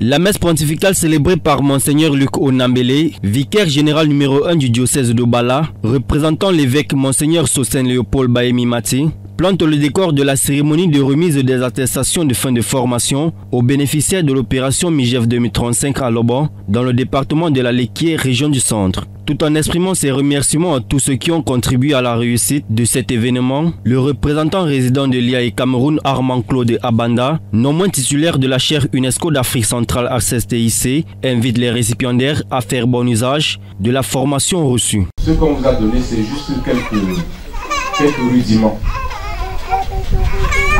La messe pontificale célébrée par Monseigneur Luc Onambele, vicaire général numéro 1 du diocèse de Bala, représentant l'évêque Monseigneur Sosen Léopold Baemi Mati, plante le décor de la cérémonie de remise des attestations de fin de formation aux bénéficiaires de l'opération MIGEF 2035 à Lobo, dans le département de la Léquier, région du centre. Tout en exprimant ses remerciements à tous ceux qui ont contribué à la réussite de cet événement, le représentant résident de l'IA et Cameroun, Armand Claude Abanda, non moins titulaire de la chaire UNESCO d'Afrique centrale Access TIC, invite les récipiendaires à faire bon usage de la formation reçue. Ce qu'on vous a donné, c'est juste quelques rudiments.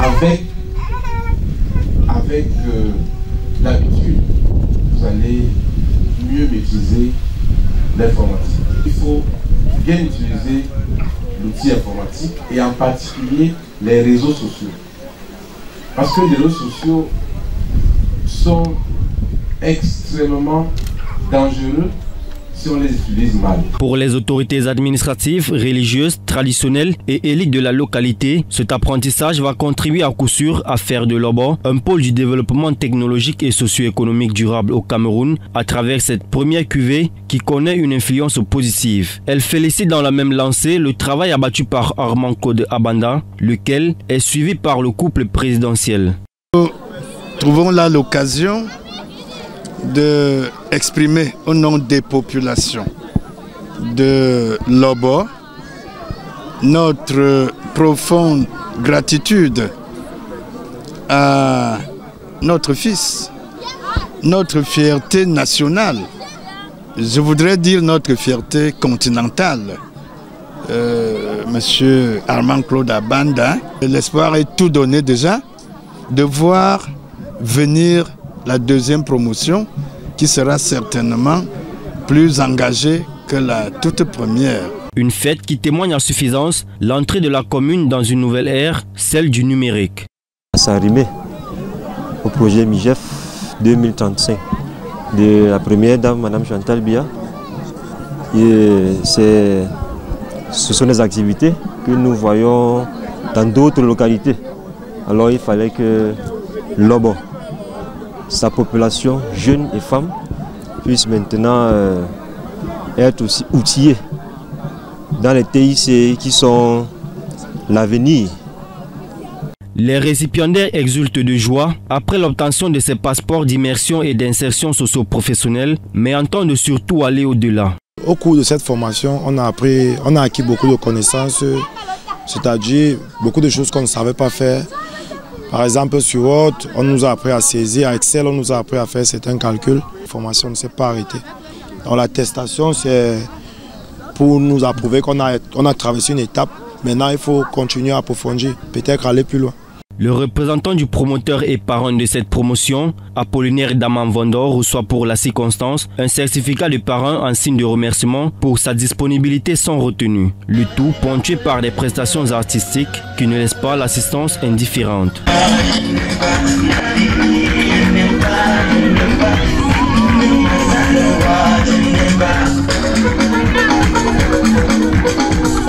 Avec l'habitude, vous allez mieux maîtriser l'informatique. Il faut bien utiliser l'outil informatique et en particulier les réseaux sociaux. Parce que les réseaux sociaux sont extrêmement dangereux si on les utilise mal. Pour les autorités administratives, religieuses, traditionnelles et élites de la localité, cet apprentissage va contribuer à coup sûr à faire de Lobo un pôle du développement technologique et socio-économique durable au Cameroun à travers cette première cuvée qui connaît une influence positive. Elle félicite dans la même lancée le travail abattu par Armand Claude Abanda, lequel est suivi par le couple présidentiel. Nous trouvons là l'occasion d'exprimer au nom des populations de Lobo notre profonde gratitude à notre fils, notre fierté nationale, je voudrais dire notre fierté continentale, Monsieur Armand Claude Abanda. L'espoir est tout donné déjà de voir venir la deuxième promotion qui sera certainement plus engagée que la toute première. Une fête qui témoigne en suffisance l'entrée de la commune dans une nouvelle ère, celle du numérique. Ça arrivait au projet MIGEF 2035 de la première dame, Madame Chantal Biya. Ce sont des activités que nous voyons dans d'autres localités. Alors il fallait que Lobo, sa population, jeunes et femmes, puisse maintenant être aussi outillés dans les TIC qui sont l'avenir. Les récipiendaires exultent de joie après l'obtention de ces passeports d'immersion et d'insertion socio-professionnelle, mais entendent surtout aller au-delà. Au cours de cette formation, on a acquis beaucoup de connaissances, c'est-à-dire beaucoup de choses qu'on ne savait pas faire. Par exemple, sur Word, on nous a appris à saisir, à Excel, on nous a appris à faire certains calculs. La formation ne s'est pas arrêtée. Donc l'attestation, c'est pour nous approuver qu'on a traversé une étape. Maintenant, il faut continuer à approfondir, peut-être aller plus loin. Le représentant du promoteur et parrain de cette promotion, Apollinaire Daman-Vondor, reçoit pour la circonstance un certificat de parrain en signe de remerciement pour sa disponibilité sans retenue. Le tout ponctué par des prestations artistiques qui ne laissent pas l'assistance indifférente.